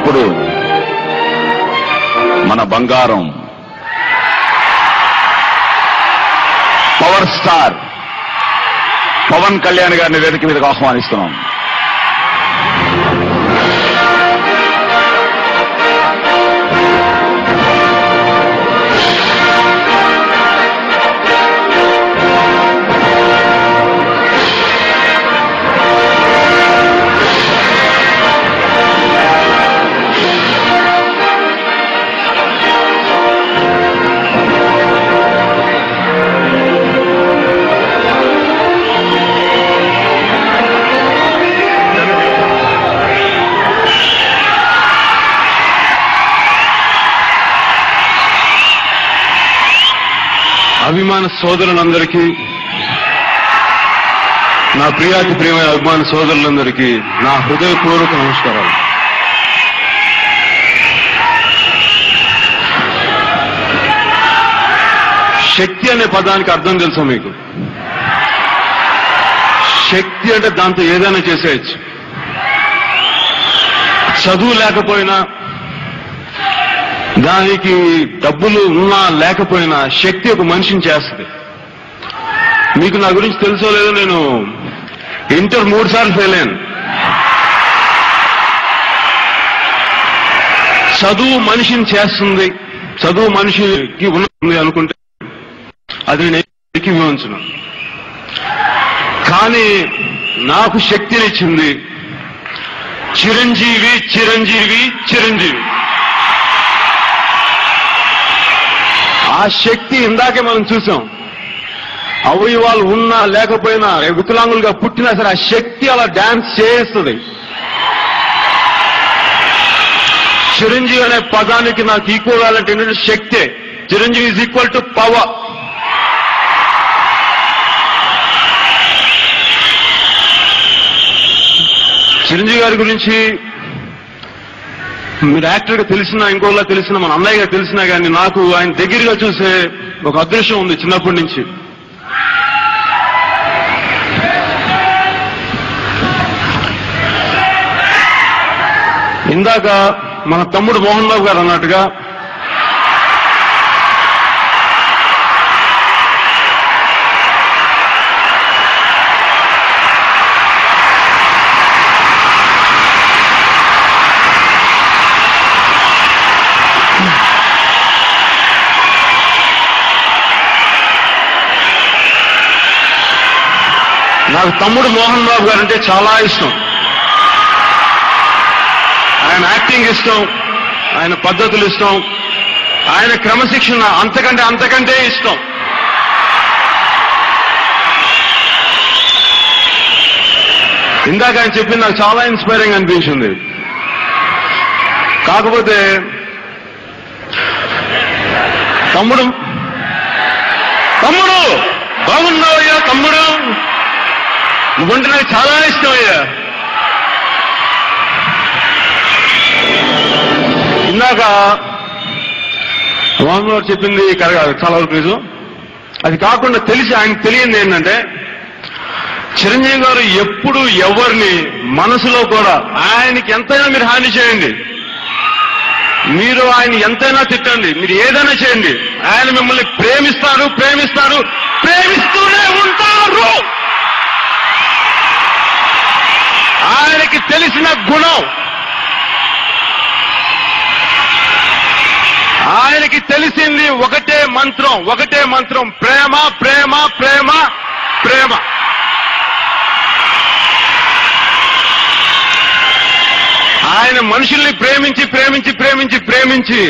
ఇప్పుడు మన బంగారం పవర్ స్టార్ పవన్ కళ్యాణ్ గారిని వేదిక మీదకు ఆహ్వానిస్తున్నాం. అభిమాన సోదరులందరికీ, నా ప్రియాతి ప్రియమైన అభిమాన సోదరులందరికీ నా హృదయపూర్వక నమస్కారాలు. శక్తి అనే పదానికి అర్థం తెలుసా మీకు? శక్తి అంటే దాంతో ఏదైనా చేసేయచ్చు. చదువు లేకపోయినా, దానికి డబ్బులు ఉన్నా లేకపోయినా శక్తి ఒక మనిషిని చేస్తుంది. మీకు నా గురించి తెలుసో లేదో, నేను ఇంటర్ 3 సార్లు ఫెయిల్ అయ్యాను. చదువు మనిషిని చేస్తుంది, చదువు మనిషికి ఉన్నది అనుకుంటే అది నేను ఏకీభవించను. కానీ నాకు శక్తినిచ్చింది చిరంజీవి చిరంజీవి చిరంజీవి. ఆ శక్తి ఇందాకే మనం చూసాం. అవయవాలు ఉన్నా లేకపోయినా, వికలాంగులుగా పుట్టినా సరే ఆ శక్తి అలా డాన్స్ చేస్తుంది. చిరంజీవి అనే పదానికి నాకు ఈక్వల్ ఏంటంటే శక్తే. Chiranjeevi is equal to power. Chiranjeevi గారి గురించి మీరు యాక్టర్గా తెలిసినా, ఇంకోలా తెలిసినా, మన అన్నయ్యగా తెలిసినా కానీ నాకు ఆయన దగ్గరగా చూసే ఒక అదృష్టం ఉంది చిన్నప్పటి నుంచి. ఇందాక మన తమ్ముడు మోహన్ బాబు గారు అన్నట్టుగా నాకు తమ్ముడు మోహన్ బాబు గారు అంటే చాలా ఇష్టం. ఆయన యాక్టింగ్ ఇష్టం, ఆయన పద్ధతులు ఇష్టం, ఆయన క్రమశిక్షణ అంతకంటే ఇష్టం. ఇందాక ఆయన చెప్పింది నాకు చాలా ఇన్స్పైరింగ్ అనిపించింది. కాకపోతే తమ్ముడు బాగున్నావయ్యా, తమ్ముడు నువ్వంటే నాకు చాలా ఇష్టం అయ్యా. ఇందాక మోహన్ గారు చెప్పింది చాలా వరకు నిజం. అది కాకుండా ఆయనకు తెలియంది ఏంటంటే, చిరంజీవి గారు ఎప్పుడు ఎవరిని మనసులో కూడా ఆయనకి ఎంతైనా మీరు హాని చేయండి, మీరు ఆయన ఎంతైనా తిట్టండి, మీరు ఏదైనా చేయండి, ఆయన మిమ్మల్ని ప్రేమిస్తారు, ప్రేమిస్తూనే ఉంటారు. ఆయనకి తెలిసిన గుణం, ఆయనకి తెలిసింది ఒకటే మంత్రం, ప్రేమ ప్రేమ ప్రేమ ప్రేమ. ఆయన మనుషుల్ని ప్రేమించి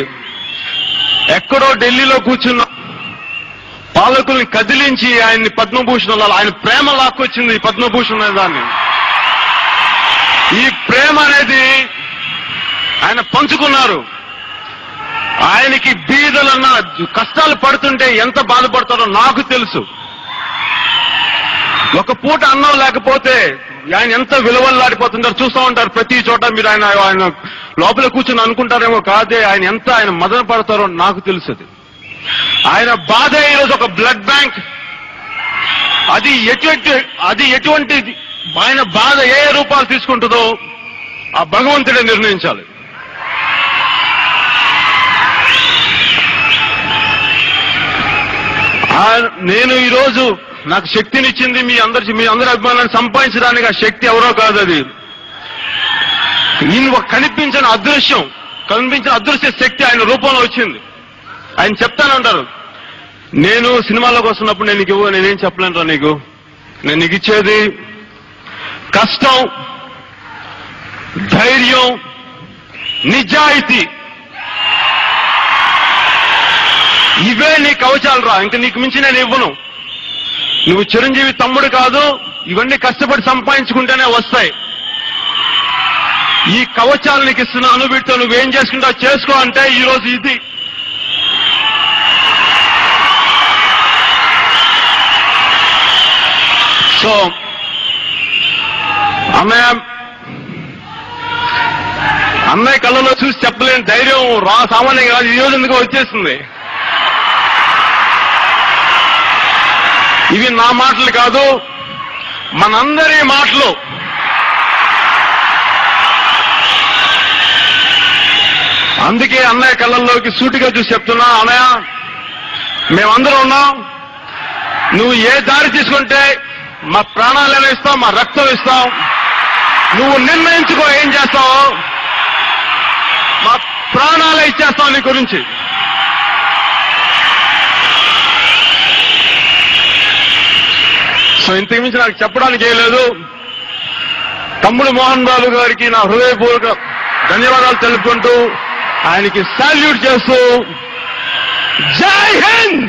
ఎక్కడో ఢిల్లీలో కూర్చున్న పాలకుల్ని కదిలించి ఆయన్ని పద్మభూషణ్, ఆయన ప్రేమ లాక్కొచ్చింది పద్మభూషణ్ అనే దాన్ని. ఈ ప్రేమ అనేది ఆయన పంచుకున్నారు. ఆయనకి బీదలన్న కష్టాలు పడుతుంటే ఎంత బాధపడతారో నాకు తెలుసు. ఒక పూట అన్నం లేకపోతే ఆయన ఎంత విలువల్లాడిపోతుంటారు చూస్తూ ఉంటారు ప్రతి చోట. మీరు ఆయన లోపల కూర్చొని అనుకుంటారేమో, కాదే ఆయన మదన పడతారో నాకు తెలుసు. ఆయన బాధ ఈరోజు ఒక బ్లడ్ బ్యాంక్. అది ఎటువంటి ఆయన బాధ ఏ రూపాలు తీసుకుంటుందో ఆ భగవంతుడే నిర్ణయించాలి. నేను ఈరోజు నాకు శక్తినిచ్చింది మీ అందరి అభిమానాన్ని సంపాదించడానికి ఆ శక్తి ఎవరో కాదు, అది ఈయన కనిపించిన అదృశ్య శక్తి ఆయన రూపంలో వచ్చింది. ఆయన చెప్తానంటారు, నేను సినిమాలోకి వస్తున్నప్పుడు నేనేం చెప్పలేనురా నీకు, నేను నీకు ఇచ్చేది కష్టం, ధైర్యం, నిజాయితీ, ఇవే నీ కవచాలు రా, ఇంక నీకు మించి నేను ఇవ్వను. నువ్వు చిరంజీవి తమ్ముడు కాదు, ఇవన్నీ కష్టపడి సంపాదించుకుంటేనే వస్తాయి. ఈ కవచాలు నీకు ఇస్తున్నాను, వీటితో నువ్వేం చేసుకుంటావు చేసుకో అంటే ఈరోజు ఇది. సో అన్నయ్య కళ్ళలో చూసి చెప్పలేని ధైర్యం సామాన్యంగా కాదు, ఈ రోజు ఎందుకో వచ్చేస్తుంది. ఇవి నా మాటలు కాదు, మనందరి మాటలు. అందుకే అన్నయ్య కళ్ళల్లోకి సూటిగా చూసి చెప్తున్నా, అన్నయ్య మేమందరం ఉన్నాం, నువ్వు ఏ దారి తీసుకుంటే మా ప్రాణాలను ఇస్తావు, మా రక్తం ఇస్తావు, నువ్వు నిర్ణయించుకో ఏం చేస్తావో, మా ప్రాణాలే ఇచ్చేస్తావు నీ గురించి. సో ఇంతకు మించి నాకు చెప్పడానికి ఏం లేదు. తమ్ముడు మోహన్ బాబు గారికి నా హృదయపూర్వక ధన్యవాదాలు తెలుపుకుంటూ ఆయనకి సాల్యూట్ చేస్తూ జై హింద్.